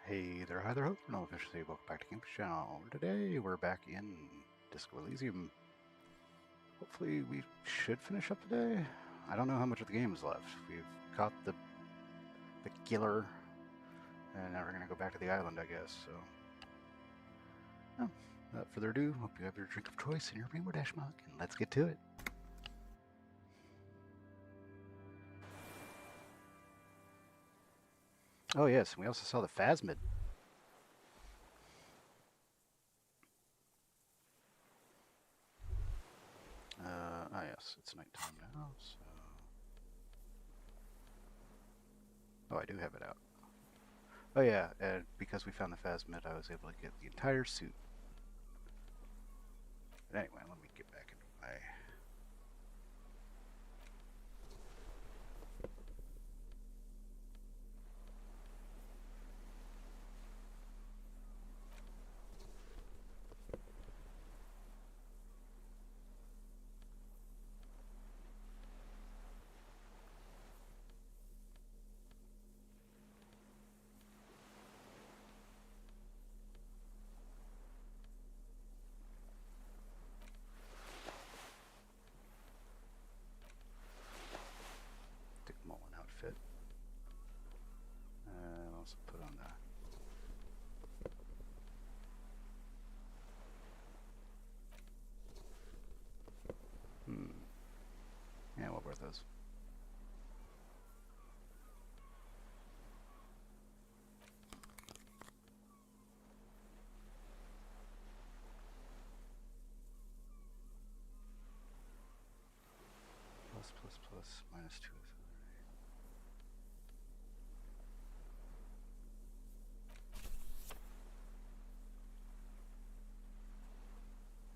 Hey there, hi there, hope no officially welcome back to Games Channel. Today we're back in Disco Elysium. Hopefully we should finish up today. I don't know how much of the game is left. We've caught the killer, and now we're gonna go back to the island, I guess. So, without further ado, hope you have your drink of choice and your Rainbow Dash mug, and let's get to it. Oh yes, and we also saw the Phasmid. Yes, it's nighttime now, so... Oh, I do have it out. Oh yeah, and because we found the Phasmid, I was able to get the entire suit. But anyway, let me get back into my... Dick Mullen outfit. And also put on the... Yeah, what were those? Plus, minus 2 is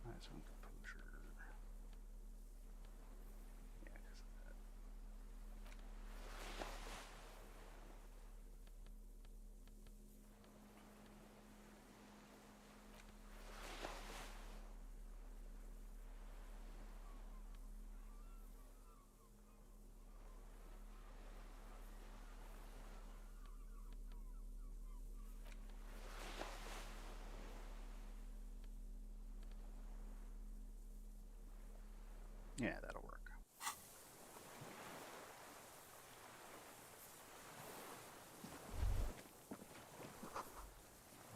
minus 1 composure. Yeah, because of that. Yeah, that'll work.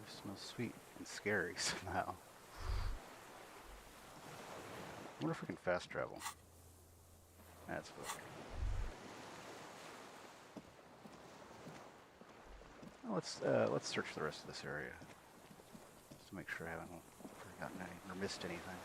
It smells sweet and scary somehow. I wonder if we can fast travel. That's what. Well, let's search the rest of this area just to make sure I haven't forgotten any or missed anything.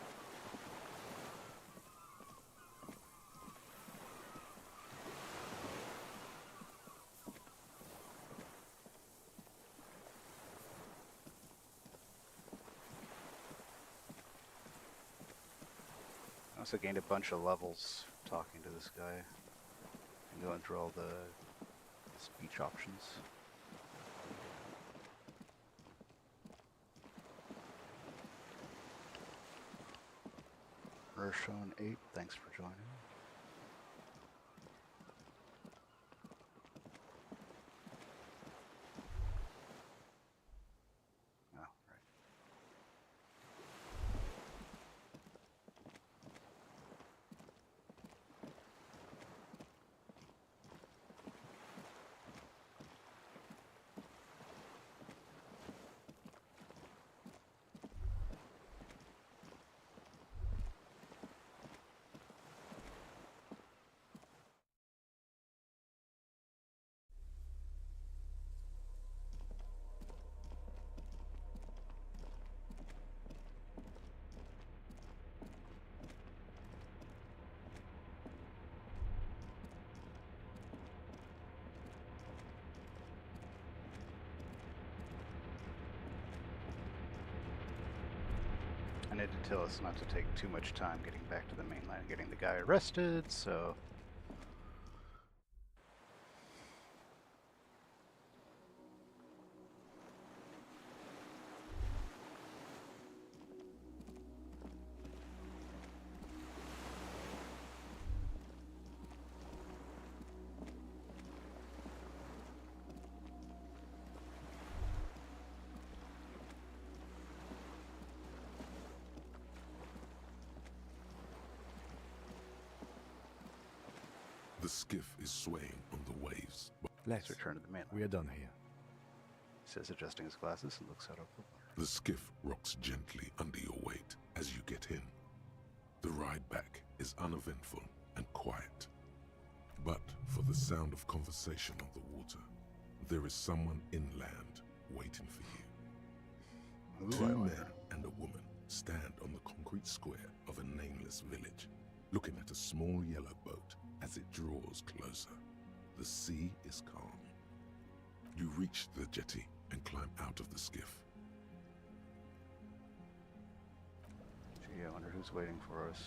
I also gained a bunch of levels talking to this guy. And going through all the speech options. Rurshon 8, thanks for joining. Oh, right. And it did tell us not to take too much time getting back to the mainland and getting the guy arrested, so... The skiff is swaying on the waves. Let's return to the mainland. We are done here. He says, adjusting his glasses, and looks out over the water. The skiff rocks gently under your weight as you get in. The ride back is uneventful and quiet. But for the sound of conversation on the water, there is someone inland waiting for you. Ooh, Two men and a woman stand on the concrete square of a nameless village, looking at a small yellow boat as it draws closer. The sea is calm. You reach the jetty and climb out of the skiff. Gee, I wonder who's waiting for us.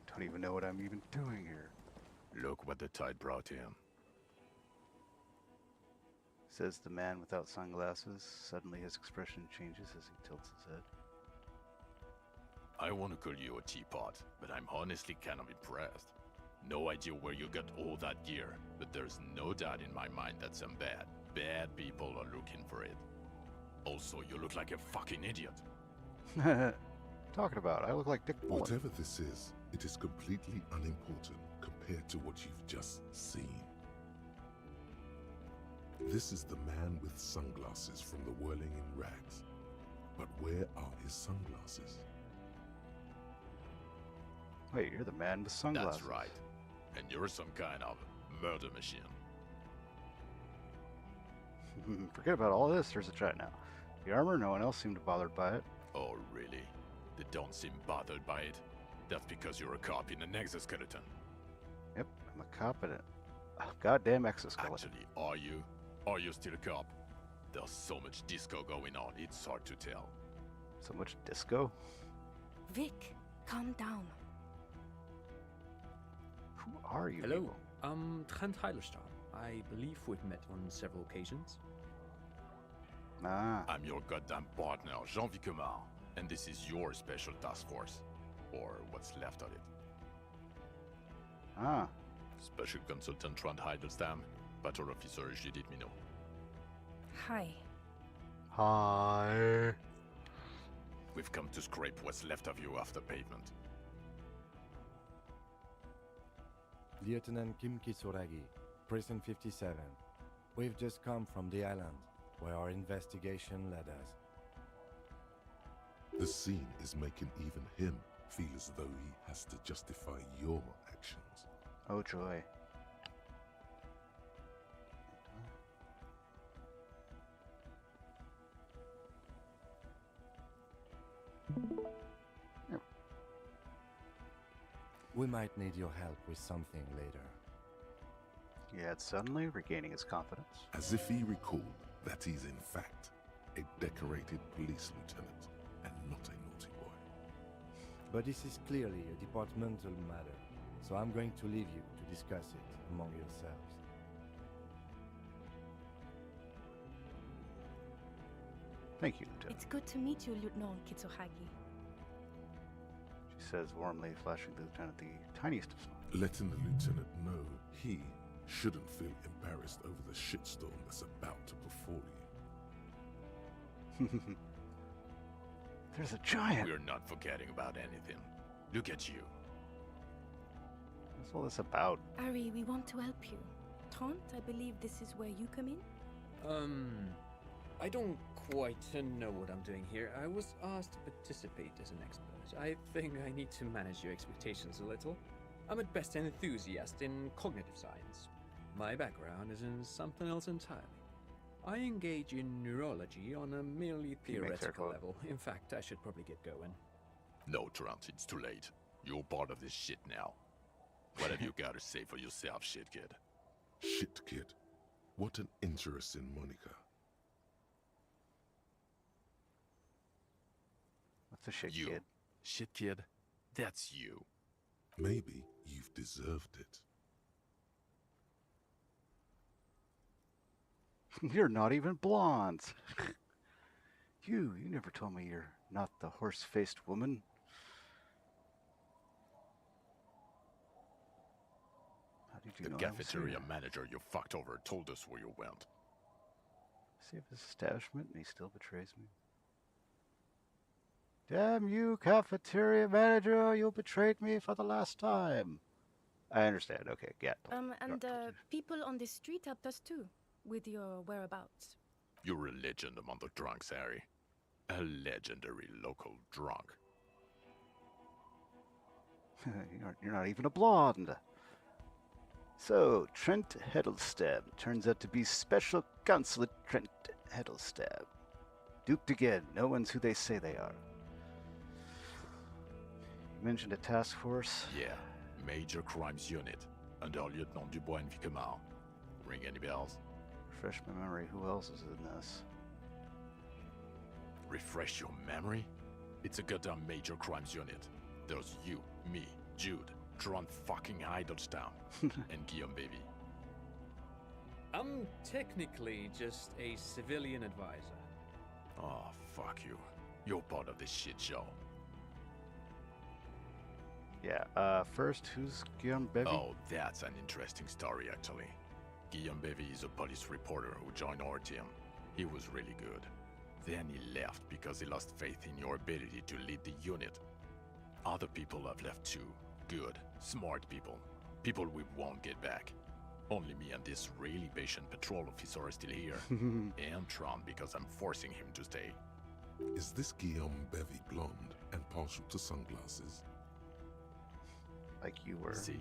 Don't even know what I'm even doing here. Look what the tide brought him. Says the man without sunglasses. Suddenly his expression changes as he tilts his head. I want to call you a teapot, but I'm honestly kind of impressed. No idea where you got all that gear, but there's no doubt in my mind that some bad people are looking for it. Also, you look like a fucking idiot. Talking about, I look like Dick Bullock. Whatever this is, it is completely unimportant compared to what you've just seen. This is the man with sunglasses from the Whirling in Rags. But where are his sunglasses? Wait, you're the man with sunglasses. That's right. And you're some kind of murder machine. Forget about all this, there's a chat now. The armor, no one else seemed bothered by it. Oh, really? They don't seem bothered by it. That's because you're a cop in an exoskeleton. Yep, I'm a cop in a goddamn exoskeleton. Actually, are you? Are you still a cop? There's so much disco going on, it's hard to tell. So much disco? Vic, calm down. Who are you? Hello, people? Trent Heilerstadt. I believe we've met on several occasions. Ah, I'm your goddamn partner, Jean-Vic Comar, and this is your special task force. Or what's left of it. ah. Special Consultant Trent Heidelstein, Patrol Officer Judith Minot. Hi. Hi. We've come to scrape what's left of you off the pavement. Lieutenant Kim Kitsuragi, Prison 57. We've just come from the island, where our investigation led us. The scene is making even him feel as though he has to justify your actions. Oh joy. We might need your help with something later. He adds suddenly, regaining his confidence. As if he recalled that he's in fact a decorated police lieutenant and not a naughty boy. But this is clearly a departmental matter, so I'm going to leave you to discuss it among yourselves. Thank you, Lieutenant. It's good to meet you, Lieutenant Kitsuhagi. She says warmly, flashing the lieutenant the tiniest of smiles. Letting the lieutenant know he shouldn't feel embarrassed over the shitstorm that's about to befall you. There's a giant. We're not forgetting about anything. Look at you. What's all this about? Ari, we want to help you. Trent, I believe this is where you come in? I don't quite know what I'm doing here. I was asked to participate as an expert. I think I need to manage your expectations a little. I'm at best an enthusiast in cognitive science. My background is in something else entirely. I engage in neurology on a merely theoretical level. In fact, I should probably get going. No, Trent, it's too late. You're part of this shit now. What have you got to say for yourself, shit kid? Shit kid. What an interesting moniker. What's a shit You. kid? Shit kid? That's you. Maybe you've deserved it. You're not even blonde. You never told me you're not the horse-faced woman. How did you The know I was cafeteria here? manager you fucked over told us where you went. Save his establishment, and he still betrays me. Damn you, cafeteria manager! You betrayed me for the last time. I understand. Okay, yeah. And people on the street helped us too, with your whereabouts. You're a legend among the drunks, Harry. A legendary local drunk. You're not even a blonde. So, Trent Hedelstab turns out to be Special Consulate Trent Hedelstab. Duped again. No one's who they say they are. You mentioned a task force. Yeah, Major Crimes Unit, under Lieutenant Dubois and Vicomar. Ring any bells? Refresh my memory. Who else is in this? Refresh your memory? It's a goddamn Major Crimes Unit. There's you, me, Jude, Tron fucking Heidelstown, and Guillaume Baby. I'm technically just a civilian advisor. Oh, fuck you. You're part of this shit show. Yeah, first, who's Guillaume Bevy? Oh, that's an interesting story, actually. Guillaume Bevy is a police reporter who joined our team. He was really good. Then he left because he lost faith in your ability to lead the unit. Other people have left too. Good, smart people. People we won't get back. Only me and this really patient patrol officer are still here. And Tron because I'm forcing him to stay. Is this Guillaume Bevy blonde and partial to sunglasses? Like you were. See,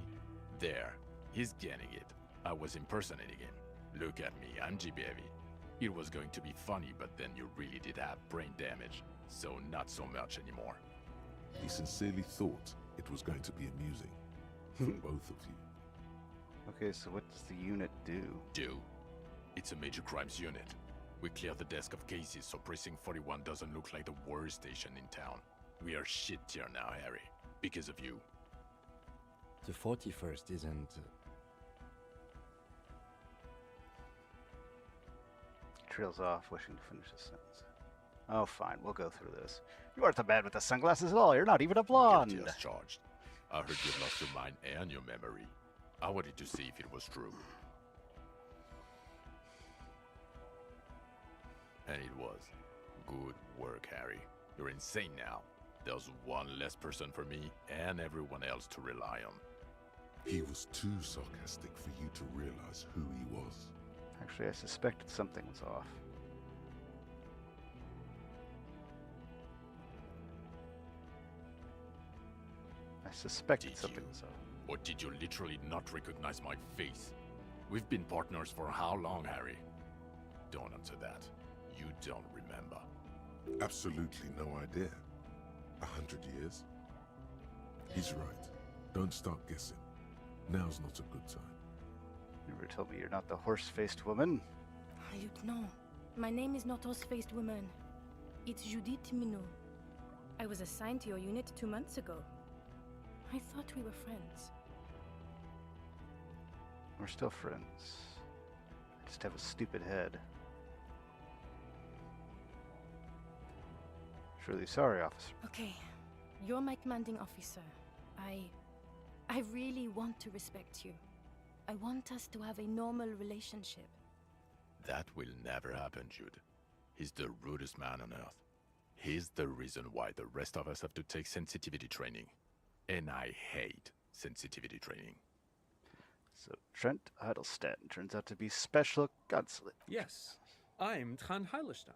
there. He's getting it. I was impersonating him. Look at me, I'm G. Bevy. It was going to be funny, but then you really did have brain damage. So not so much anymore. He sincerely thought it was going to be amusing for both of you. Okay, so what does the unit do? It's a major crimes unit. We clear the desk of cases so Precinct 41 doesn't look like the worst station in town. We are shit tier now, Harry. Because of you. The 41st isn't... Trails off, wishing to finish his sentence. Oh, fine, we'll go through this. You aren't the man with the sunglasses at all. You're not even a blonde. Guilty as charged. I heard you lost your mind and your memory. I wanted to see if it was true. And it was. Good work, Harry. You're insane now. There's one less person for me and everyone else to rely on. He was too sarcastic for you to realize who he was. Actually, I suspected something was off. I suspected Did something you? was off. Or did you literally not recognize my face? We've been partners for how long, Harry? Don't answer that. You don't remember. Absolutely no idea. 100 years? He's right. Don't start guessing. Now's not a good time. You never told me you're not the horse-faced woman. Lieutenant, my name is not Horse-Faced Woman. It's Judith Minot. I was assigned to your unit 2 months ago. I thought we were friends. We're still friends. I just have a stupid head. Truly sorry, officer. Okay, you're my commanding officer. I really want to respect you. I want us to have a normal relationship. That will never happen, Jude. He's the rudest man on earth. He's the reason why the rest of us have to take sensitivity training. And I hate sensitivity training. So Trent Heidelstein turns out to be Special Consulate. Yes, I'm Tran Heidelstein.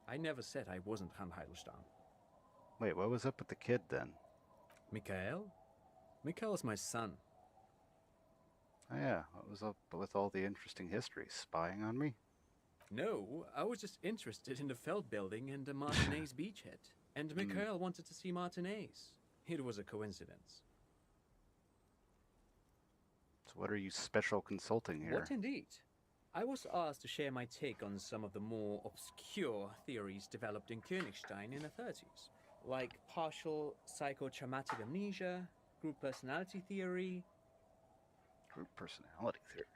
I never said I wasn't Tran Heidelstein. Wait, what was up with the kid then? Mikhail? Mikhail is my son. Oh yeah, what was up with all the interesting history? Spying on me? No, I was just interested in the Feld building and the Martinez beachhead. And Mikhail wanted to see Martinez. It was a coincidence. So what are you special consulting here? What indeed? I was asked to share my take on some of the more obscure theories developed in Königstein in the 30s, like partial psychotraumatic amnesia, group personality theory. Group personality theory.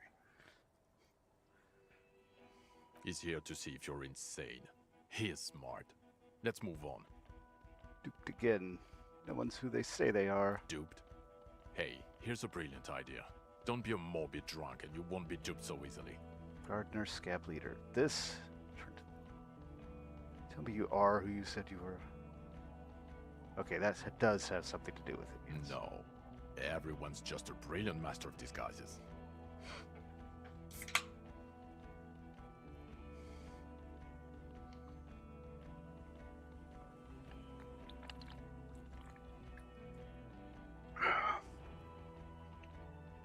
He's here to see if you're insane. He is smart. Let's move on. Duped again. No one's who they say they are. Duped? Hey, here's a brilliant idea. Don't be a morbid drunk and you won't be duped so easily. Gardener, scab leader. This turned Tell me you are who you said you were. Okay, that does have something to do with it. Yes. No. Everyone's just a brilliant master of disguises.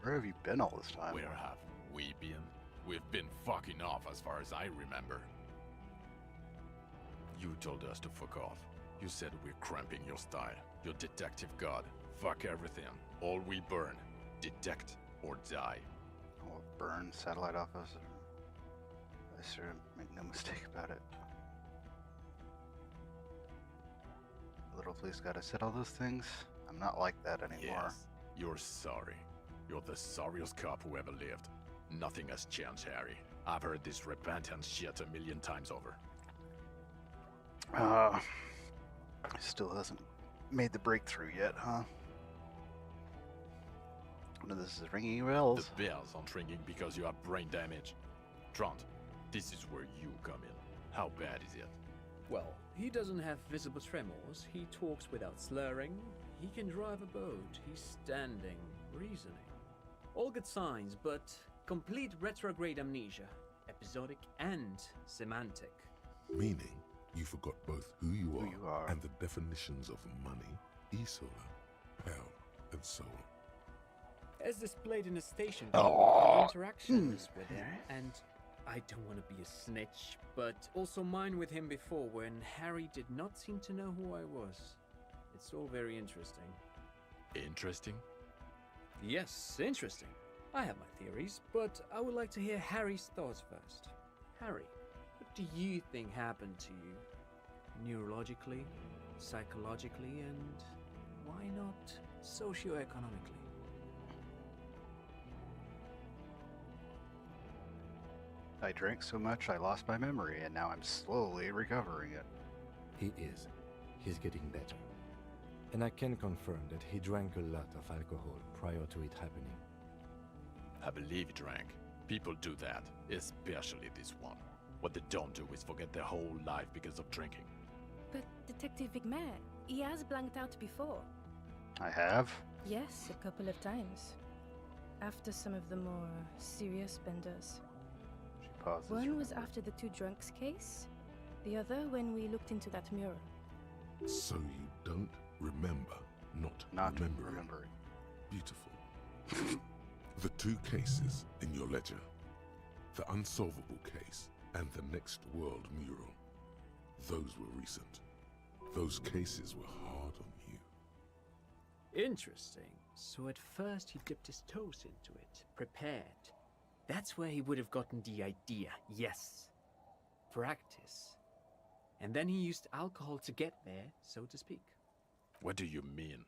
Where have you been all this time? Where have we been? We've been fucking off as far as I remember. You told us to fuck off. You said we're cramping your style. Your detective god. Fuck everything. All we burn. Detect or die. Oh, burn satellite office. I sure make no mistake about it. Little police gotta said all those things. I'm not like that anymore. Yes, you're sorry. You're the sorriest cop who ever lived. Nothing has changed, Harry. I've heard this repentance shit 1,000,000 times over. Still hasn't made the breakthrough yet, huh? None of this is ringing bells. The bells aren't ringing because you have brain damage. Trant, this is where you come in. How bad is it? Well, he doesn't have visible tremors, he talks without slurring, he can drive a boat, he's standing, reasoning. All good signs, but complete retrograde amnesia, episodic and semantic. Meaning, you forgot both who you are, are. and the definitions of money, Isola, hell, and so on. As displayed in the station, Oh. interactions with him, and I don't want to be a snitch, but also mine with him before when Harry did not seem to know who I was. It's all very interesting. Interesting? Yes, interesting. I have my theories, but I would like to hear Harry's thoughts first. Harry, what do you think happened to you? Neurologically, psychologically, and why not socioeconomically? I drank so much I lost my memory, and now I'm slowly recovering it. He is. He's getting better. And I can confirm that he drank a lot of alcohol prior to it happening. I believe he drank. People do that, especially this one. What they don't do is forget their whole life because of drinking. But Detective Vigmer, he has blanked out before. I have? Yes, a couple of times. After some of the more serious benders. She pauses. One was after the two drunks case, the other when we looked into that mirror. So you don't remember not remembering. Beautiful. The two cases in your ledger, the unsolvable case and the next world mural, those were recent. Those cases were hard on you. Interesting. So at first he dipped his toes into it, prepared. That's where he would have gotten the idea, yes. Practice. And then he used alcohol to get there, so to speak. What do you mean?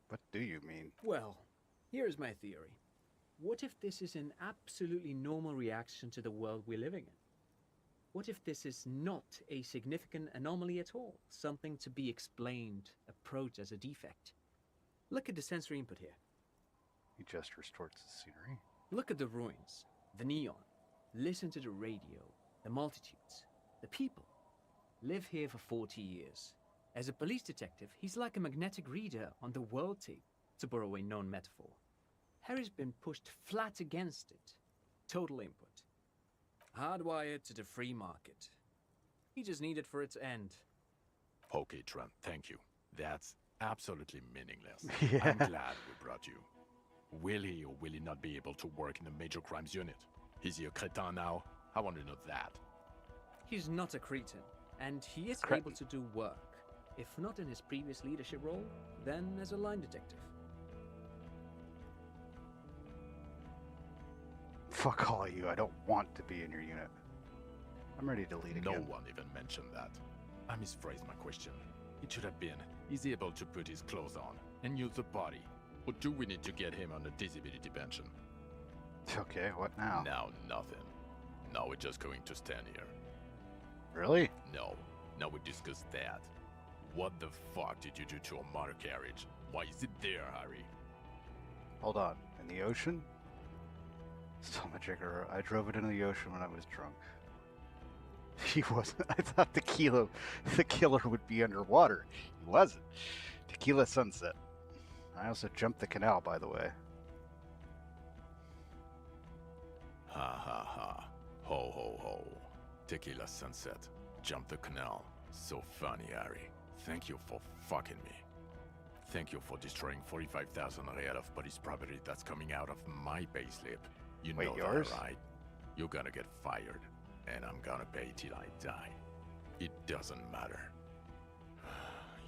What do you mean? Well, here's my theory. What if this is an absolutely normal reaction to the world we're living in? What if this is not a significant anomaly at all? Something to be explained, approached as a defect? Look at the sensory input here. He gestures towards the scenery. Look at the ruins, the neon. Listen to the radio, the multitudes, the people. Live here for 40 years. As a police detective, he's like a magnetic reader on the world tape, to borrow a known metaphor. Harry's been pushed flat against it. Total input. Hardwired to the free market. He just needed for it to end. Okay, Trent, thank you. That's absolutely meaningless. Yeah. I'm glad we brought you. Will he or will he not be able to work in the major crimes unit? Is he a cretin now? I want to know that. He's not a cretin, and he is Cretin. able to do work. If not in his previous leadership role, then as a line detective. Fuck all of you. I don't want to be in your unit. I'm ready to lead No again. one even mentioned that. I misphrased my question. It should have been, is he able to put his clothes on and use the body? Or do we need to get him on a disability pension? Okay, what now? Now nothing. Now we're just going to stand here. Really? No, now we discuss that. What the fuck did you do to a motor carriage? Why is it there, Harry? Hold on. In the ocean? Still my jigger. I drove it into the ocean when I was drunk. He wasn't. I thought the killer would be underwater. He wasn't. Tequila Sunset. I also jumped the canal, by the way. Ha ha ha. Ho ho ho. Tequila Sunset. Jump the canal. So funny, Harry. Thank you for fucking me. Thank you for destroying 45,000 real of police property that's coming out of my payslip. You Wait, know yours? that, right? You're gonna get fired, and I'm gonna pay till I die. It doesn't matter.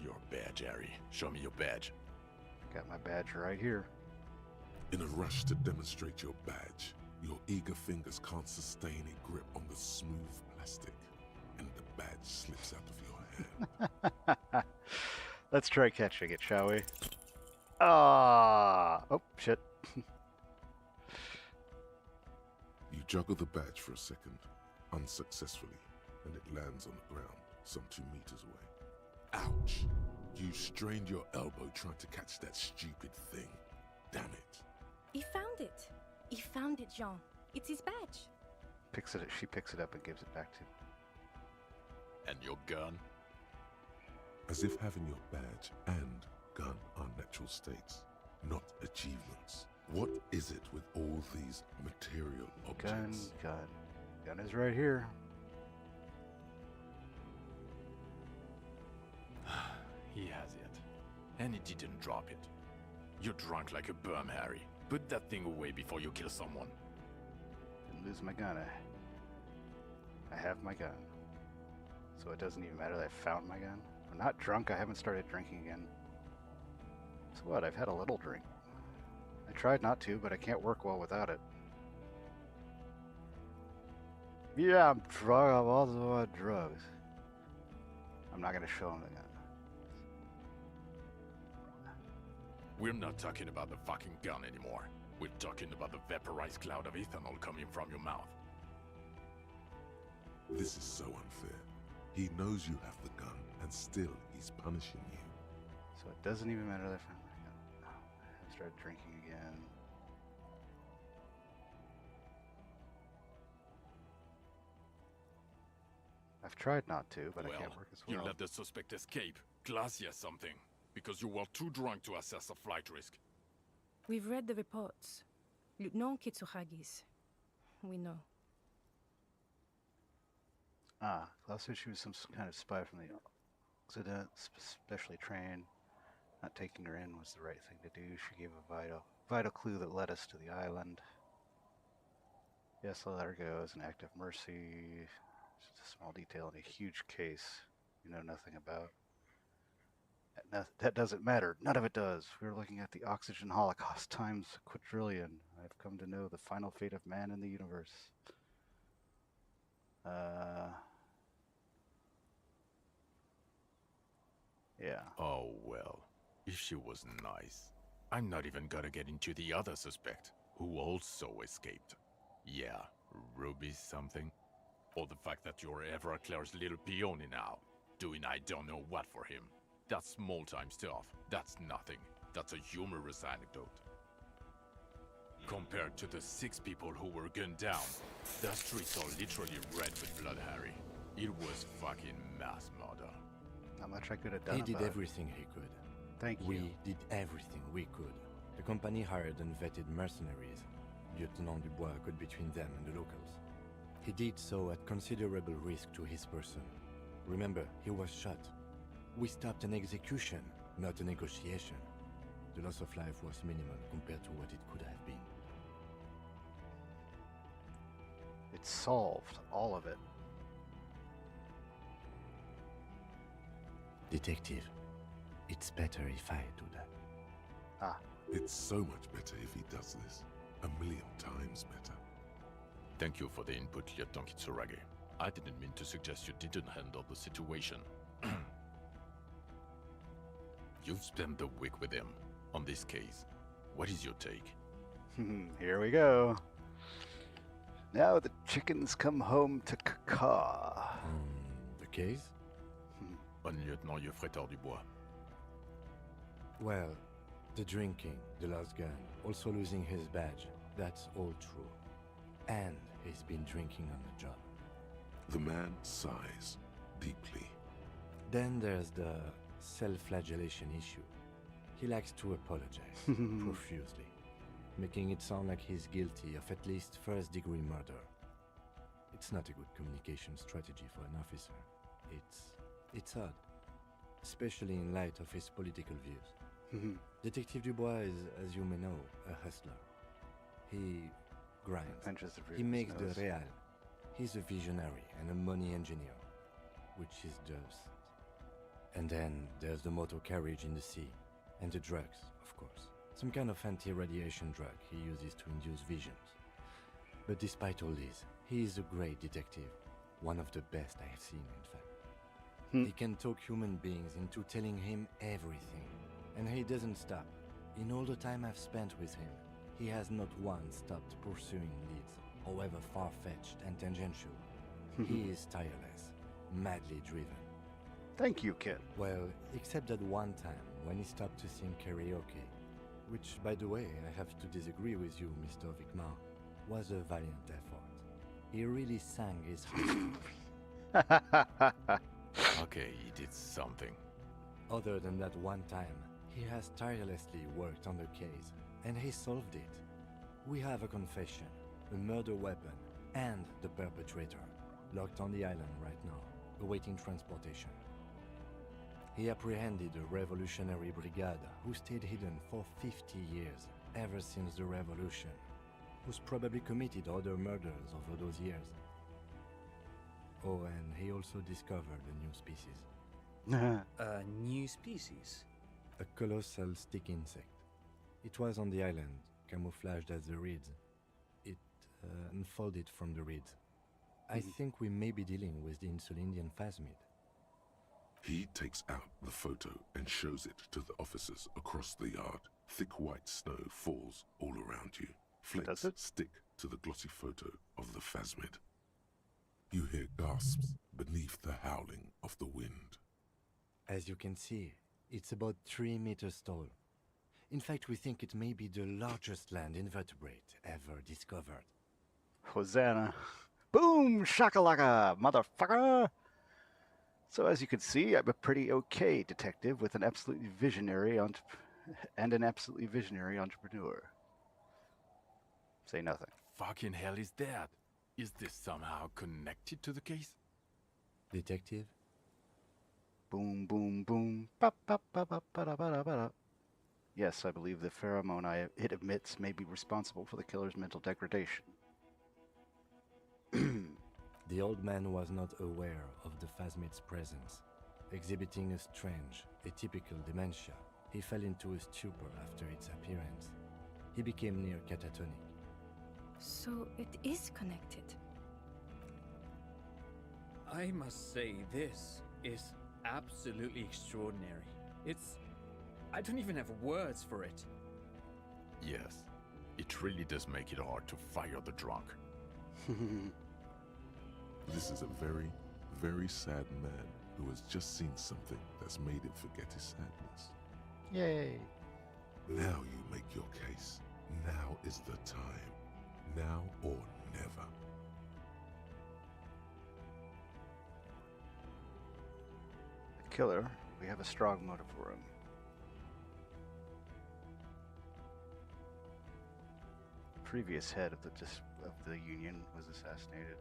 Your badge, Harry. Show me your badge. Got my badge right here. In a rush to demonstrate your badge, your eager fingers can't sustain a grip on the smooth plastic, and the badge slips out of your hand. Let's try catching it, shall we? Ah! Oh, shit. You juggle the badge for a second, unsuccessfully, and it lands on the ground, some 2 meters away. Ouch! You strained your elbow trying to catch that stupid thing. Damn it. He found it. He found it, Jean. It's his badge. She picks it up and gives it back to him. And your gun? As if having your badge and gun are natural states, not achievements. What is it with all these material objects? Gun is right here. He has it. And he didn't drop it. You're drunk like a bum, Harry. Put that thing away before you kill someone. Didn't lose my gun. I have my gun. So it doesn't even matter that I found my gun. I'm not drunk. I haven't started drinking again. So what? I've had a little drink. I tried not to, but I can't work well without it. Yeah, I'm drunk. I'm also on drugs. I'm not going to show him the gun. We're not talking about the fucking gun anymore. We're talking about the vaporized cloud of ethanol coming from your mouth. This is so unfair. He knows you have the gun, and still he's punishing you. So it doesn't even matter that I found my gun. I started drinking again. I've tried not to, but I can't work as well. You let the suspect escape. Glacia something. Because you were too drunk to assess a flight risk. We've read the reports. Lieutenant Kitsuragis. We know. Ah, Klaus said she was some kind of spy from the Occident, specially trained. Not taking her in was the right thing to do. She gave a vital clue that led us to the island. Yes, I'll let her go as an act of mercy. Just a small detail in a huge case you know nothing about. That doesn't matter. None of it does. We're looking at the oxygen holocaust times a quadrillion. I've come to know the final fate of man in the universe. Yeah. Oh, well. If she was nice. I'm not even gonna get into the other suspect, who also escaped. Yeah, Ruby something? Or the fact that you're Evra Claire's little peony now, doing I don't know what for him. That's small-time stuff. That's nothing. That's a humorous anecdote. Compared to the 6 people who were gunned down, the streets are literally red with blood, Harry. It was fucking mass murder. Not much I could have done. He did about it. everything he could. Thank you. We did everything we could. The company hired unvetted mercenaries. Lieutenant Dubois got between them and the locals. He did so at considerable risk to his person. Remember, he was shot. We stopped an execution, not a negotiation. The loss of life was minimal compared to what it could have been. It's solved. All of it. Detective, it's better if I do that. Ah. It's so much better if he does this. 1,000,000 times better. Thank you for the input, Lieutenant Kitsuragi. I didn't mean to suggest you didn't handle the situation. You've spent the week with him on this case. What is your take? Here we go. Now the chickens come home to caca. The case? On Lieutenant Geoffrey Dubois. Well, the drinking, the lost gun, also losing his badge, that's all true. And he's been drinking on the job. The man sighs deeply. Then there's the self-flagellation issue. He likes to apologize profusely, making it sound like he's guilty of at least first-degree murder. It's not a good communication strategy for an officer. It's odd, especially in light of his political views. Detective Dubois is, as you may know, a hustler. He grinds. Pinches the He makes nose. the real. He's a visionary and a money engineer, which is just... And then there's the motor carriage in the sea, and the drugs, of course. Some kind of anti-radiation drug he uses to induce visions. But despite all this, he is a great detective. One of the best I have seen, in fact. He can talk human beings into telling him everything. And he doesn't stop. In all the time I've spent with him, he has not once stopped pursuing leads, however far-fetched and tangential. He is tireless, madly driven. Thank you, kid. Well, except that one time when he stopped to sing karaoke, which, by the way, I have to disagree with you, Mr. Vicmar, was a valiant effort. He really sang his heart. Okay, he did something. Other than that one time, he has tirelessly worked on the case, and he solved it. We have a confession, a murder weapon, and the perpetrator, locked on the island right now, awaiting transportation. He apprehended a revolutionary brigade who stayed hidden for 50 years, ever since the revolution, who's probably committed other murders over those years. Oh, and he also discovered a new species. A new species? A colossal stick insect. It was on the island, camouflaged as the reeds. It unfolded from the reeds. I think we may be dealing with the Insulindian phasmid. He takes out the photo and shows it to the officers across the yard. Thick white snow falls all around you. Flakes stick to the glossy photo of the phasmid. You hear gasps beneath the howling of the wind. As you can see, it's about 3 meters tall. In fact, we think it may be the largest land invertebrate ever discovered. Hosanna. Boom! Shakalaka, motherfucker! So as you can see, I'm a pretty okay detective with an absolutely visionary entrepreneur. Say nothing. Fucking hell is that? Is this somehow connected to the case? Detective? Boom, boom, boom. Ba, ba, ba, ba, ba, da, ba, da, ba, da. Yes, I believe the pheromone it emits may be responsible for the killer's mental degradation. The old man was not aware of the phasmid's presence. Exhibiting a strange, atypical dementia, he fell into a stupor after its appearance. He became near catatonic. So it is connected. I must say, this is absolutely extraordinary. I don't even have words for it. Yes, it really does make it hard to fire the drunk. This is a very, very sad man who has just seen something that's made him forget his sadness. Yay. Now you make your case. Now is the time. Now or never. The killer, we have a strong motive for him. The previous head of the Union was assassinated.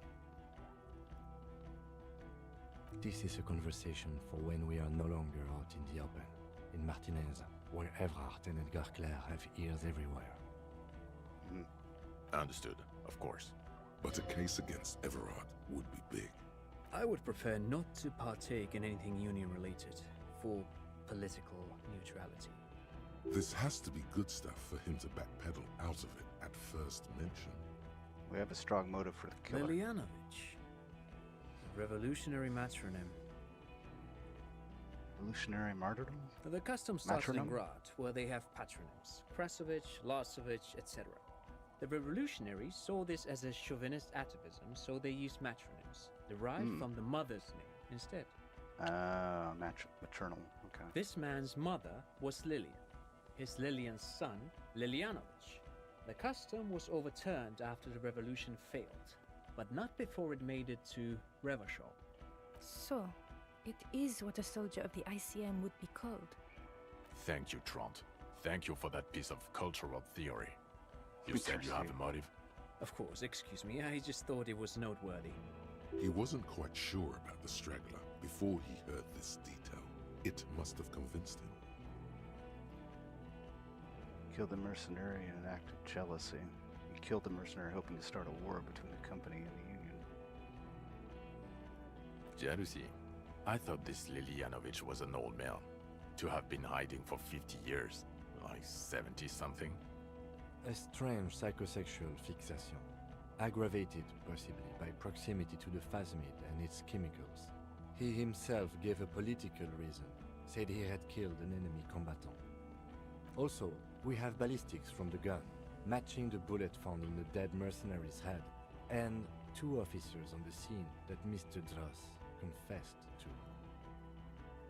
This is a conversation for when we are no longer out in the open, in Martinez, where Evrard and Edgar Clare have ears everywhere. Understood, of course. But a case against Everard would be big. I would prefer not to partake in anything Union-related, for political neutrality. This has to be good stuff for him to backpedal out of it at first mention. We have a strong motive for the killer. Lilianovich. Revolutionary matronym. Revolutionary martyrdom? The custom starts in Metronome? Grad, where they have patronyms. Krasovich, Lasovich, etc. The revolutionaries saw this as a chauvinist atavism, so they used matronyms, derived from the mother's name instead. Maternal. Okay. This man's mother was Lilian. His Lilian's son, Lilianovich. The custom was overturned after the revolution failed. but not before it made it to Revachol. So, it is what a soldier of the ICM would be called. Thank you, Trant. Thank you for that piece of cultural theory. You said you have a motive? Of course, excuse me, I just thought it was noteworthy. He wasn't quite sure about the straggler before he heard this detail. It must have convinced him. Killed the mercenary in an act of jealousy. He killed the mercenary hoping to start a war between the company and the Union. Jealousy? I thought this Lilianovich was an old man. To have been hiding for 50 years. Like 70-something. A strange psychosexual fixation, aggravated possibly by proximity to the phasmid and its chemicals. He himself gave a political reason, said he had killed an enemy combatant. Also, we have ballistics from the gun, matching the bullet found in the dead mercenary's head, and 2 officers on the scene that Mr. Dross confessed to.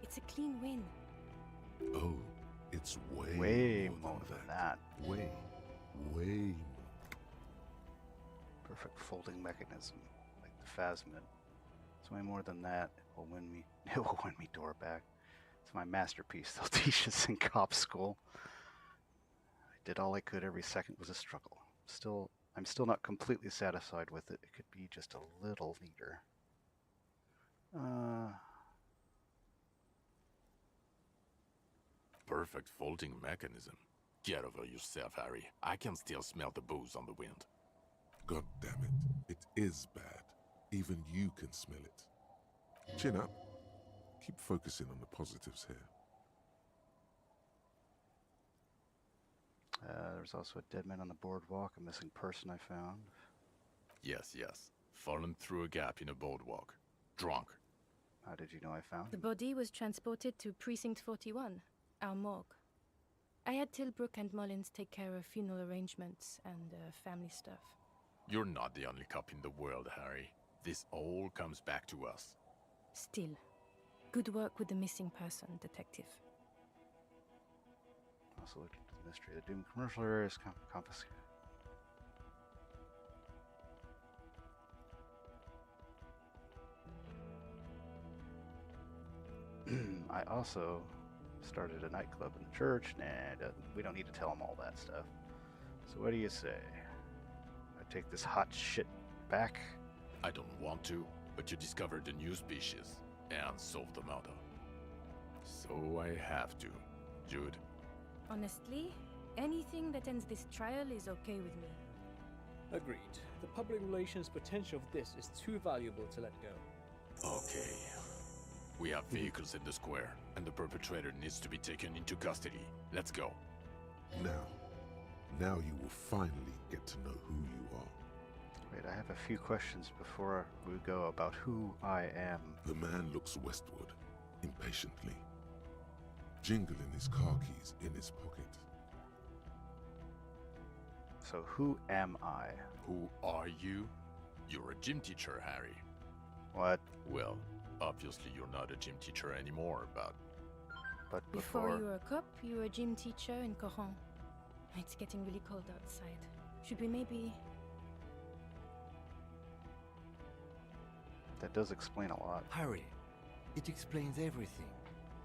It's a clean win. Oh, it's Way more than that. Way more. Perfect folding mechanism, like the phasmid. It's way more than that. It will win me. It will win me door back. It's my masterpiece. They'll teach us in cop school. I did all I could. Every second was a struggle. I'm still not completely satisfied with it. It could be just a little neater. Perfect folding mechanism. Get over yourself, Harry. I can still smell the booze on the wind. God damn it. It is bad. Even you can smell it. Chin up. Keep focusing on the positives here. There's also a dead man on the boardwalk, a missing person I found. Yes. Fallen through a gap in a boardwalk. Drunk. How did you know I found The him? body was transported to Precinct 41, our morgue. I had Tilbrook and Mullins take care of funeral arrangements and family stuff. You're not the only cop in the world, Harry. This all comes back to us. Still, good work with the missing person, Detective. Also looked into the mystery of the Doom commercial areas confiscated. I also started a nightclub in the church. Nah, we don't need to tell them all that stuff. So what do you say? I take this hot shit back? I don't want to, but you discovered a new species and solved the murder. So I have to. Jude? Honestly, anything that ends this trial is okay with me. Agreed. The public relations potential of this is too valuable to let go. Okay. We have vehicles in the square, and the perpetrator needs to be taken into custody. Let's go. Now you will finally get to know who you are. Wait, I have a few questions before we go about who I am. The man looks westward, impatiently, jingling his car keys in his pocket. So who am I? Who are you? You're a gym teacher, Harry. What? Well, obviously you're not a gym teacher anymore, but... But Before before... you were a cop, you were a gym teacher in Coron. It's getting really cold outside. Should we maybe... That does explain a lot. Harry, it explains everything.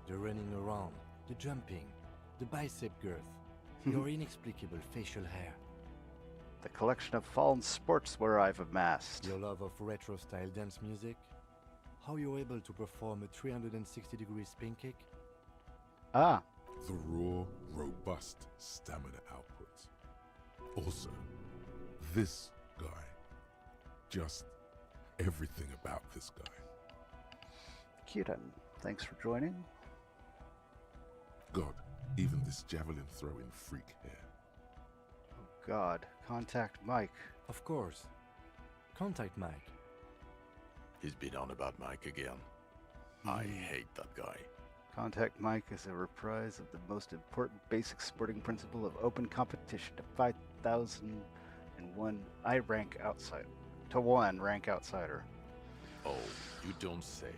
The running around, the jumping, the bicep girth, your inexplicable facial hair, The collection of fallen sportswear I've amassed. your love of retro-style dance music, how you're able to perform a 360-degree spin kick. Ah, The raw, robust stamina output. Also, this guy. Just everything about this guy. Kieran, thanks for joining. God, even this javelin throwing freak here. Oh God, contact Mike. Of course. Contact Mike. He's been on about Mike again. I hate that guy. Contact Mike is a reprise of the most important basic sporting principle of open competition to 5,001 rank outsider. Rank outsider. Oh, you don't say.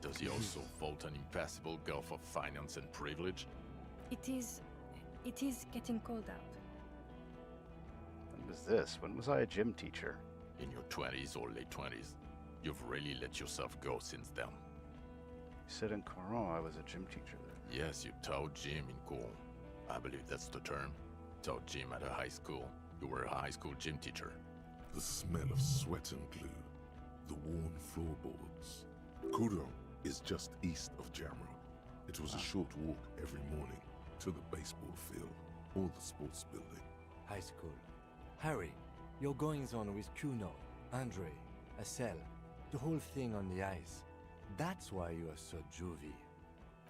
Does he also fault an impassable gulf of finance and privilege? It is getting cold out. When was this? When was I a gym teacher? In your 20s or late 20s. You've really let yourself go since then. You said in Coron I was a gym teacher there. Yes, you taught gym in Cool. I believe that's the term. Taught gym at a high school. You were a high school gym teacher. The smell of sweat and glue, the worn floorboards. Coudon is just east of Jamrock. It was a short walk every morning to the baseball field or the sports building. High school. Harry, your goings-on with Kuno, Andre, Acel, the whole thing on the ice. That's why you are so juvie.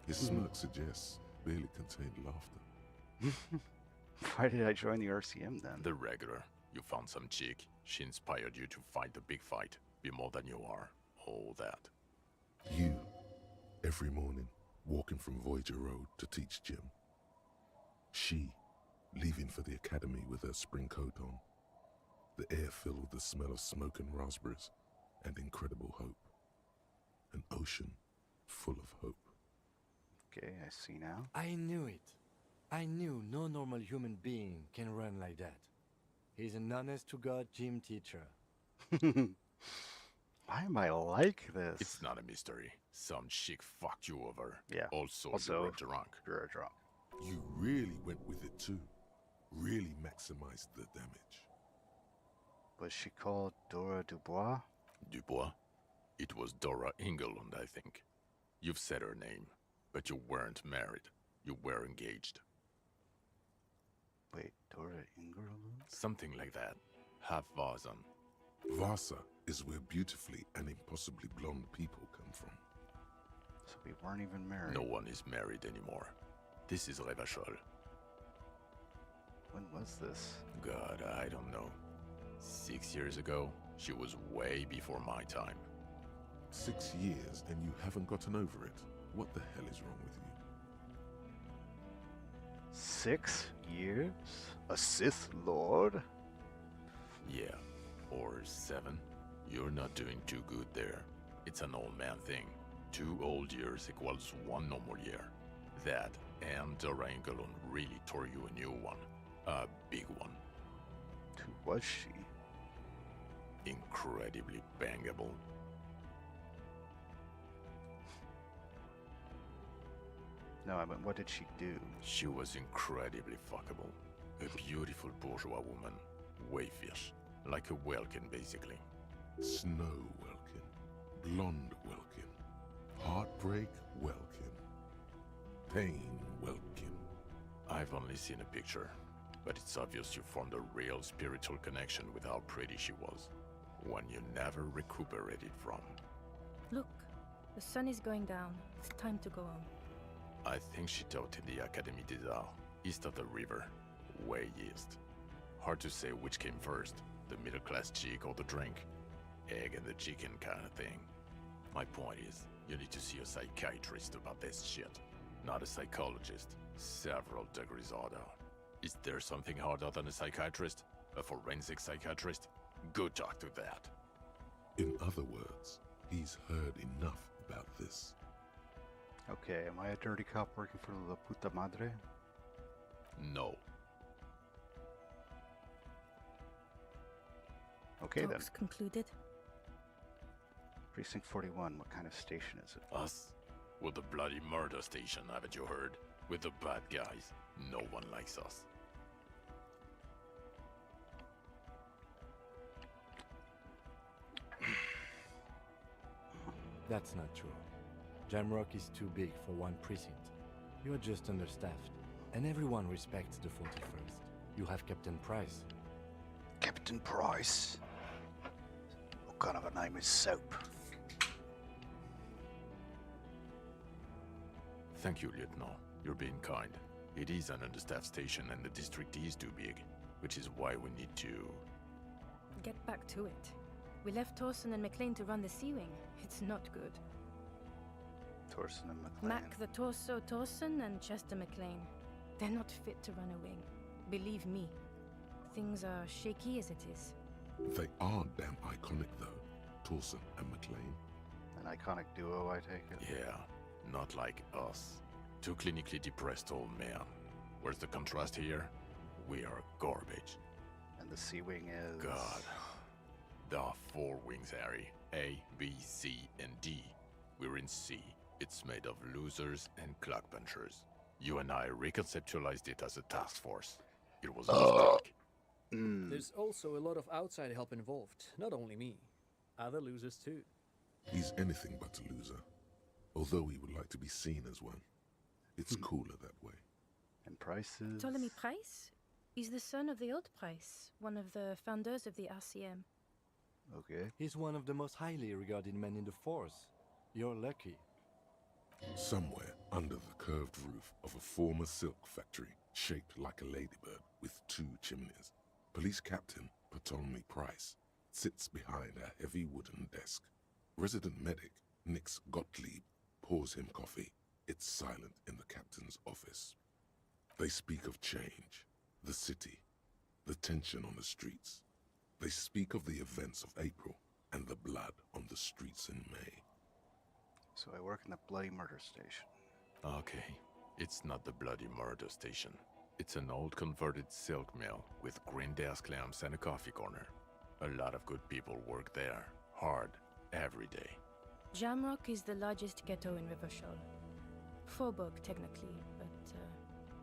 His smirk suggests barely contained laughter. Why did I join the RCM then? The regular. You found some chick. She inspired you to fight the big fight. Be more than you are. All that. You, every morning, walking from Voyager Road to teach gym. She, leaving for the academy with her spring coat on. The air filled with the smell of smoke and raspberries and incredible hope. An ocean full of hope. Okay, I see now. I knew it. I knew no normal human being can run like that. He's an honest-to-God gym teacher. Why am I like this? It's not a mystery. Some chick fucked you over. Yeah. Also, Also, you were drunk. You're drunk. You really went with it too. Really maximized the damage. Was she called Dora Dubois? Dubois? It was Dora Engelund, I think. You've said her name, but you weren't married. You were engaged. Wait, Dora Ingerlund? Something like that. Half Vazan. Vasa is where beautifully and impossibly blonde people come from. So we weren't even married. No one is married anymore. This is Revachol. When was this? God, I don't know. 6 years ago? She was way before my time. 6 years and you haven't gotten over it. What the hell is wrong with you? 6 years? A Sith Lord? Yeah, or 7. You're not doing too good there. It's an old man thing. 2 old years equals 1 normal year. That and Dora Engelund really tore you a new one. A big one. Who was she? Incredibly bangable. No, I mean, what did she do? She was incredibly fuckable. A beautiful bourgeois woman. Wayfish. Like a Welkin, basically. Snow Welkin. Blonde Welkin. Heartbreak Welkin. Pain Welkin. I've only seen a picture, but it's obvious you formed a real spiritual connection with how pretty she was. One you never recuperated from. Look, the sun is going down. It's time to go home. I think she taught in the Académie des Arts, east of the river. Way east. Hard to say which came first, the middle-class chick or the drink. Egg and the chicken kind of thing. My point is, you need to see a psychiatrist about this shit. Not a psychologist. Several degrees harder. Is there something harder than a psychiatrist? A forensic psychiatrist? Go talk to that. In other words, he's heard enough about this. Okay, am I a dirty cop working for La Puta Madre? No. Okay Talks concluded. Precinct 41, what kind of station is it? Us? We're the bloody murder station, haven't you heard? We're the bad guys. No one likes us. That's not true. Jamrock is too big for one precinct. You're just understaffed, and everyone respects the 41st. You have Captain Price. Captain Price? What kind of a name is Soap? Thank you, Lieutenant. You're being kind. It is an understaffed station and the district is too big, which is why we need to... Get back to it. We left Torsen and McLean to run the Sea Wing. It's not good. Torsen and McLean. Mac the Torso Torsen and Chester McLean. They're not fit to run a wing. Believe me. Things are shaky as it is. They are damn iconic though, Torsen and McLean. An iconic duo, I take it. Yeah, not like us. Two clinically depressed old men. Where's the contrast here? We are garbage. And the Sea Wing is... God. There are 4 wings, Harry. A, B, C, and D. We're in C. It's made of losers and clock punchers. You and I reconceptualized it as a task force. It was a mistake. There's also a lot of outside help involved, not only me. Other losers too. He's anything but a loser, although he would like to be seen as one. It's cooler that way. And prices? Ptolemy Price is the son of the old Price, one of the founders of the RCM. Okay. He's one of the most highly regarded men in the force. You're lucky. Somewhere under the curved roof of a former silk factory, shaped like a ladybird with 2 chimneys, Police Captain Ptolemy Price sits behind a heavy wooden desk. Resident medic Nix Gottlieb pours him coffee. It's silent in the captain's office. They speak of change, the city, the tension on the streets. They speak of the events of April and the blood on the streets in May. So I work in the bloody murder station. Okay, it's not the bloody murder station. It's an old converted silk mill with green desk lamps and a coffee corner. A lot of good people work there, hard, every day. Jamrock is the largest ghetto in Rivershore. Faubourg, technically, but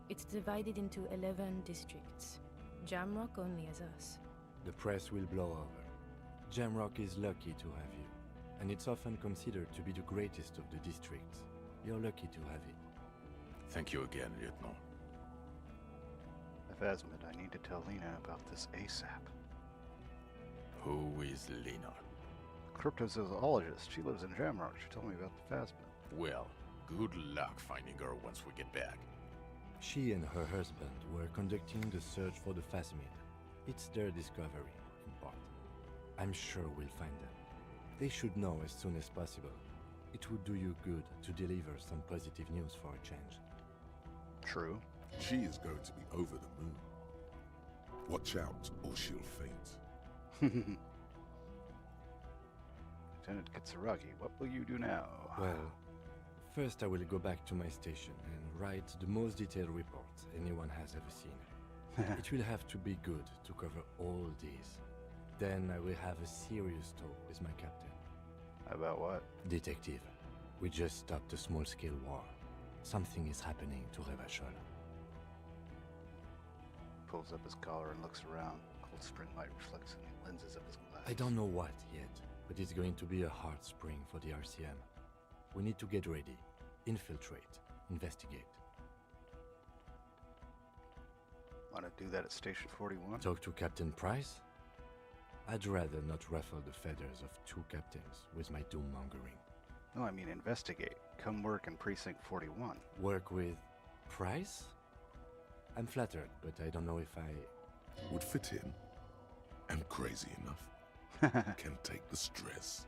it's divided into 11 districts. Jamrock only has us. The press will blow over. Jamrock is lucky to have you, and it's often considered to be the greatest of the districts. You're lucky to have it. Thank you again, Lieutenant. Phasmid, I need to tell Lena about this ASAP. Who is Lena? Cryptozoologist. She lives in Jamrock. She told me about the Phasmid. Well, good luck finding her once we get back. She and her husband were conducting the search for the Phasmid. It's their discovery, in part. I'm sure we'll find them. They should know as soon as possible. It would do you good to deliver some positive news for a change. True. She is going to be over the moon. Watch out, or she'll faint. Lieutenant Kitsuragi, what will you do now? Well, first I will go back to my station and write the most detailed report anyone has ever seen. It will have to be good to cover all these. Then I will have a serious talk with my captain. About what? Detective, we just stopped a small-scale war. Something is happening to Revachol. Pulls up his collar and looks around. Cold spring light reflects in the lenses of his glasses. I don't know what yet, but it's going to be a hard spring for the RCM. We need to get ready, infiltrate, investigate. Want to do that at Station 41? Talk to Captain Price? I'd rather not ruffle the feathers of 2 captains with my doom-mongering. No, I mean investigate. Come work in Precinct 41. Work with Price? I'm flattered, but I don't know if I... Would fit in, and crazy enough. Can take the stress.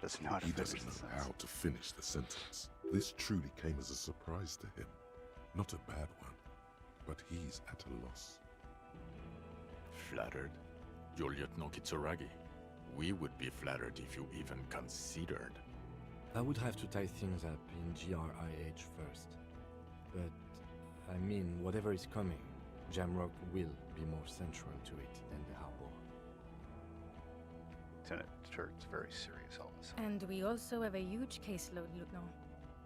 Does not He finish doesn't the know sentence. how to finish the sentence. This truly came as a surprise to him. Not a bad one, but he's at a loss. Flattered? You're Lieutenant Kitsuragi. We would be flattered if you even considered. I would have to tie things up in GRIH first. But, I mean, whatever is coming, Jamrock will be more central to it than the harbor. Lieutenant Turt's very serious all this. And we also have a huge caseload, Lieutenant.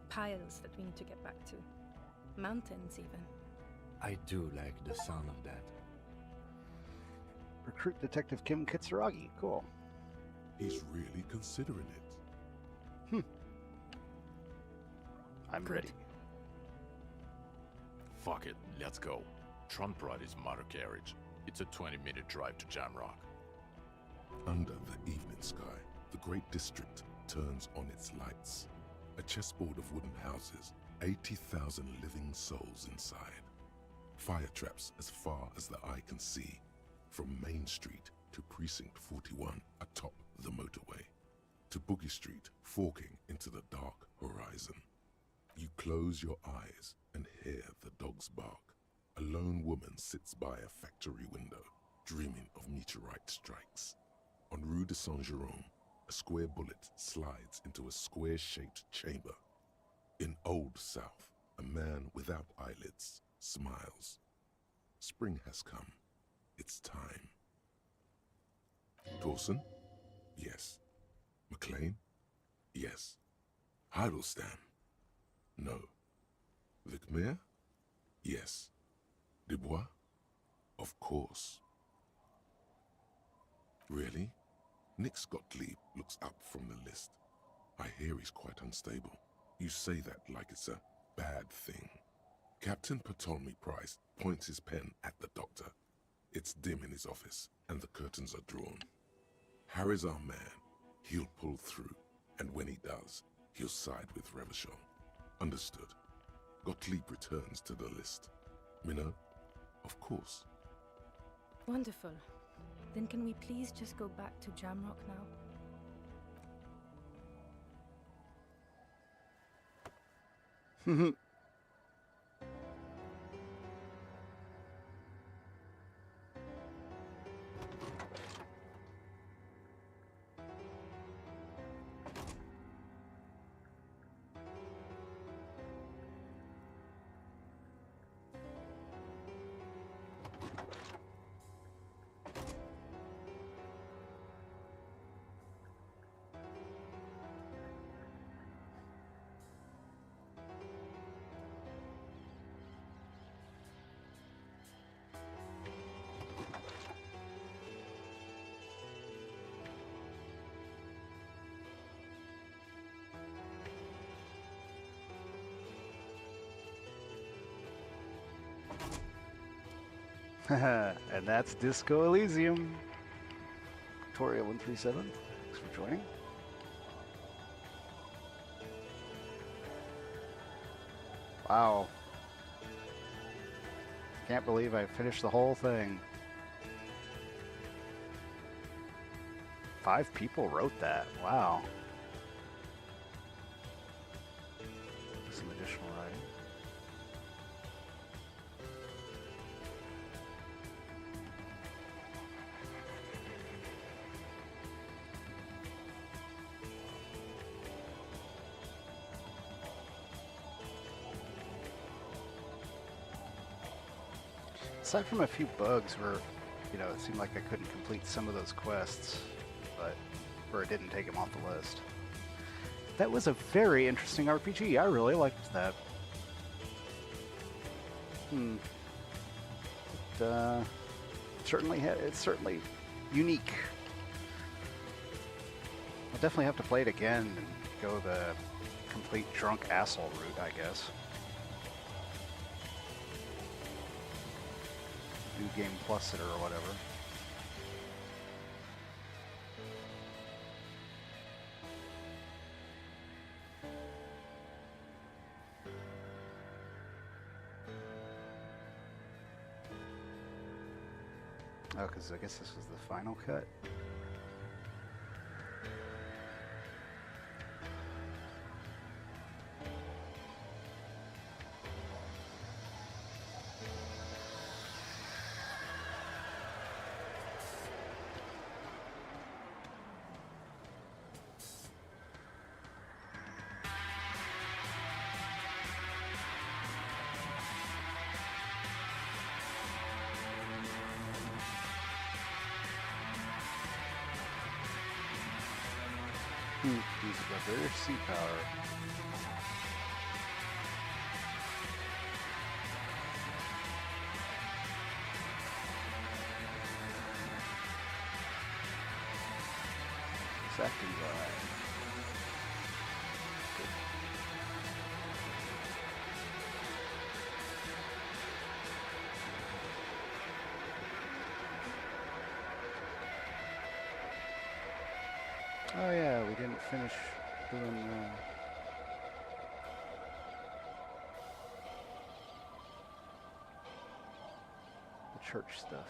Piles that we need to get back to. Mountains, even. I do like the sound of that. Recruit Detective Kim Kitsuragi. Cool. He's really considering it. I'm Good. ready. Fuck it, let's go. Tron brought his motor carriage. It's a 20-minute drive to Jamrock. Under the evening sky, the great district turns on its lights. A chessboard of wooden houses, 80,000 living souls inside. Fire traps as far as the eye can see, from Main Street to Precinct 41 atop the motorway, to Boogie Street forking into the dark horizon. You close your eyes and hear the dogs bark. A lone woman sits by a factory window, dreaming of meteorite strikes. On Rue de Saint-Jérôme, a square bullet slides into a square-shaped chamber. In Old South, a man without eyelids smiles. Spring has come. It's time. Dawson, Yes. McLean? Yes. Heidelstein? No. Vicmere? Yes. Dubois? Of course. Really? Nick Gottlieb looks up from the list. I hear he's quite unstable. You say that like it's a bad thing. Captain Ptolemy Price points his pen at the doctor. It's dim in his office, and the curtains are drawn. Harry's our man. He'll pull through, and when he does, he'll side with Revachol. Understood. Gottlieb returns to the list. Minnow? Of course. Wonderful. Then can we please just go back to Jamrock now? And that's Disco Elysium. Victoria 137, thanks for joining. Wow. Can't believe I finished the whole thing. 5 people wrote that. Wow. Some additional writing. Aside from a few bugs where, you know, it seemed like I couldn't complete some of those quests, but where it didn't take them off the list. That was a very interesting RPG. I really liked that. It's certainly unique. I'll definitely have to play it again and go the complete drunk asshole route, I guess. New Game Plus it or whatever. Oh, because I guess this was the final cut. Use a better sea power. Second guy. Oh yeah, we didn't finish doing the church stuff.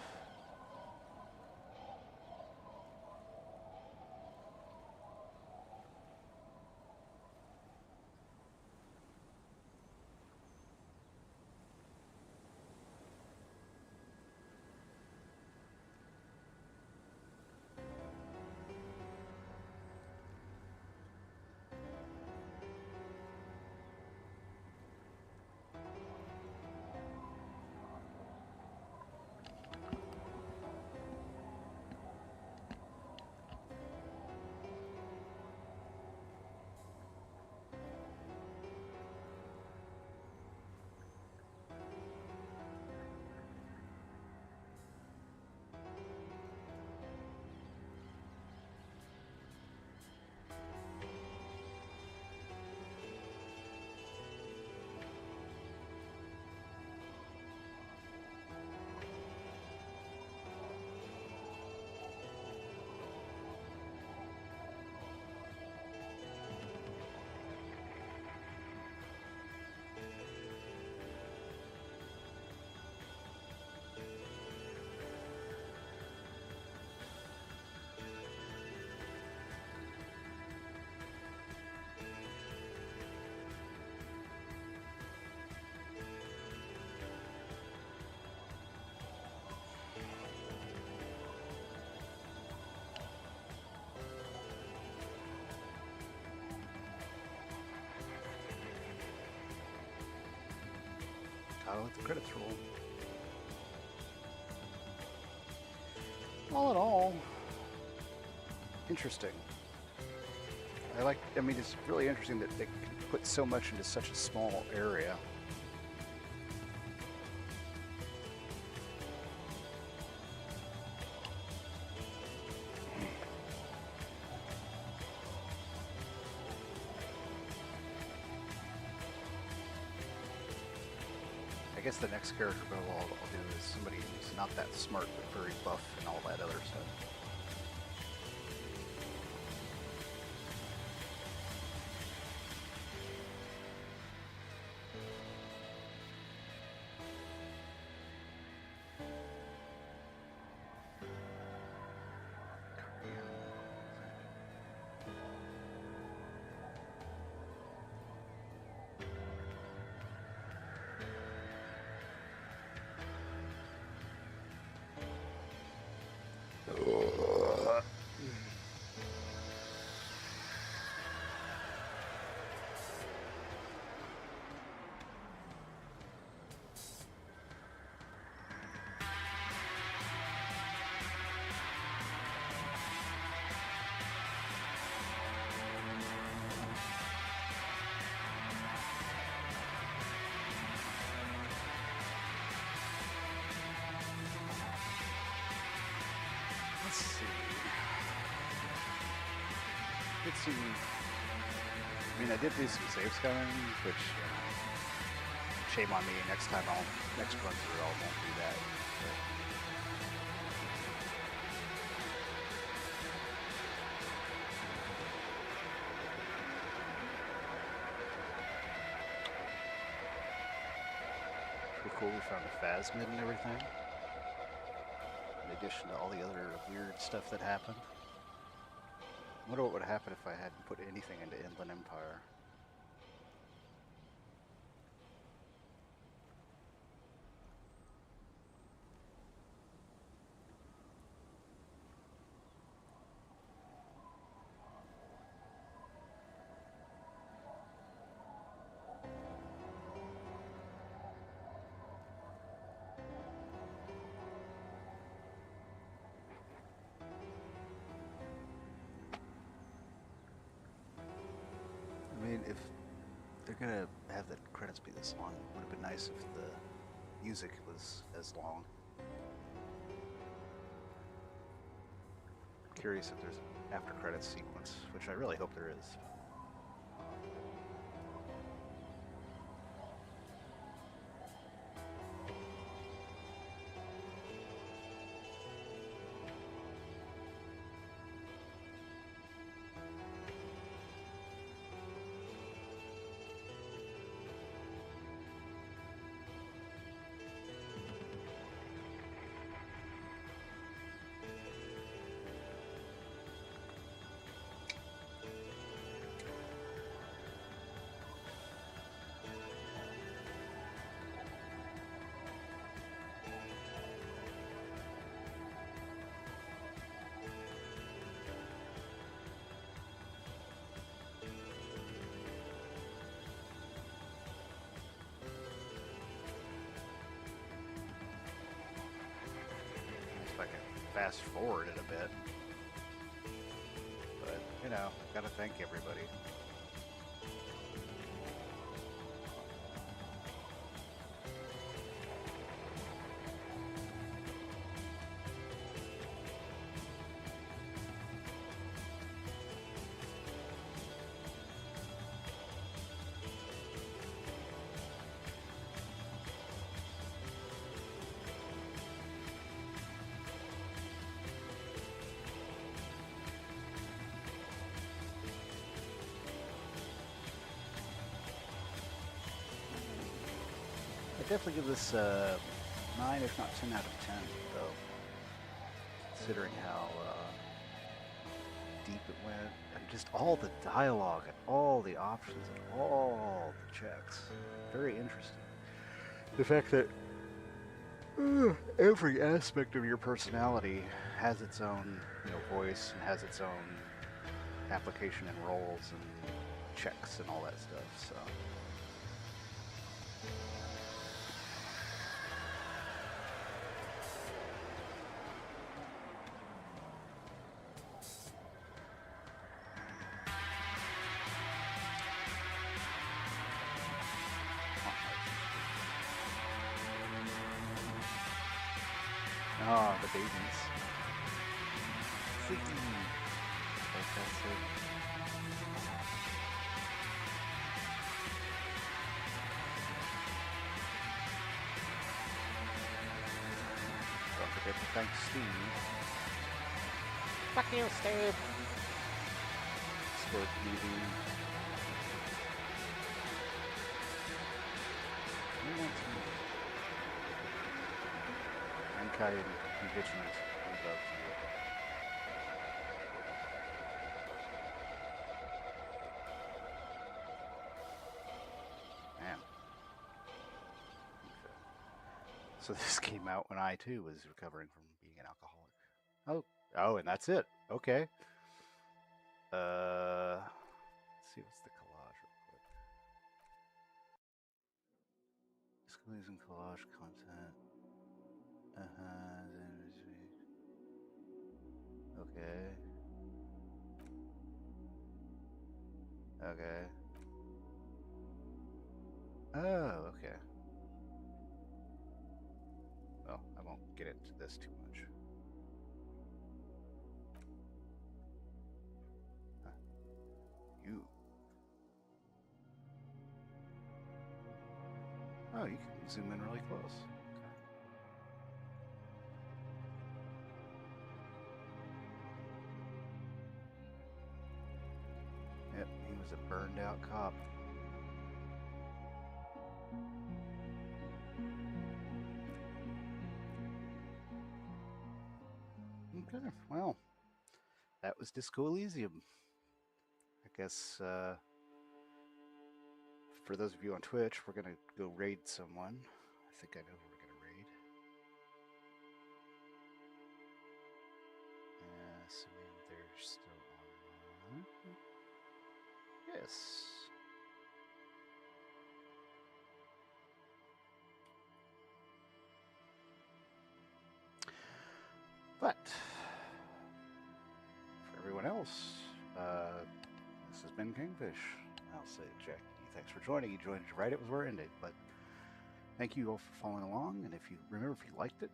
let the credits roll. All in all, interesting. I mean, it's really interesting that they can put so much into such a small area. I guess the next character build I'll do is somebody who's not that smart but very buff and all that other stuff. Let's see. I mean, I did do some save scumming, which, shame on me. Next run through, I won't do that. Pretty cool. We found a phasmid and everything. In addition to all the other weird stuff that happened. I wonder what would happen if I hadn't put anything into Inland Empire. I mean, if they're gonna have the credits be this long, it would have been nice if the music was as long. I'm curious if there's an after credits sequence, which I really hope there is. If I can fast forward it a bit. But, you know, gotta thank everybody. I definitely give this 9, if not 10 out of 10, though. Considering how deep it went, and just all the dialogue, and all the options, and all the checks. Very interesting. The fact that every aspect of your personality has its own, voice, and has its own application and roles and checks and all that stuff. So. babies. Freaky. Fantastic. Don't forget to thank Steve. Fuck you, Steve. Squirt movie. Mankind Indigenous. We love you. Man. So this came out when I too was recovering from being an alcoholic. Oh, and that's it. Okay. Let's see what's the collage real quick. Disclosing and collage content. Okay. Okay. Oh, okay. Well, I won't get into this too much. Huh. You. Oh, you can zoom in really close. Okay. Yep, he was a burned out cop. Okay, well, that was Disco Elysium. I guess, for those of you on Twitch, we're gonna go raid someone. I think I know who we're gonna raid. Assuming they're still online. Yes. But for everyone else, this has been Kingfish. I'll say, Jackie, thanks for joining. You joined right as we're ending, but thank you all for following along. And if you liked it,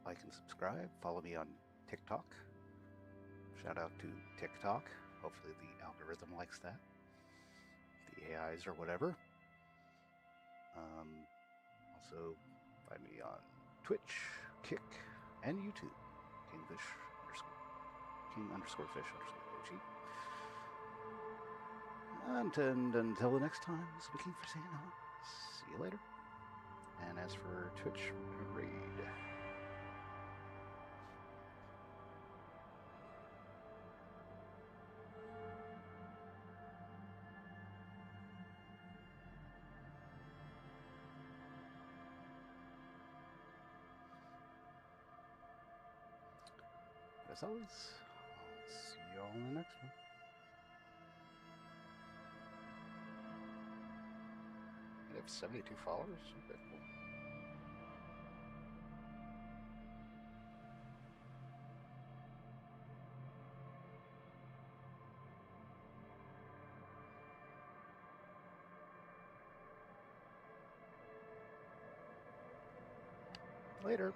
like and subscribe. Follow me on TikTok. Shout out to TikTok. Hopefully the algorithm likes that. The AIs or whatever. Also, find me on Twitch, Kick, and YouTube. King_fish_OG. And until the next time, this is King for saying see you later. And as for Twitch, we're gonna raid. As always, I'll see you all in the next one. I have 72 followers. Okay, cool. Later.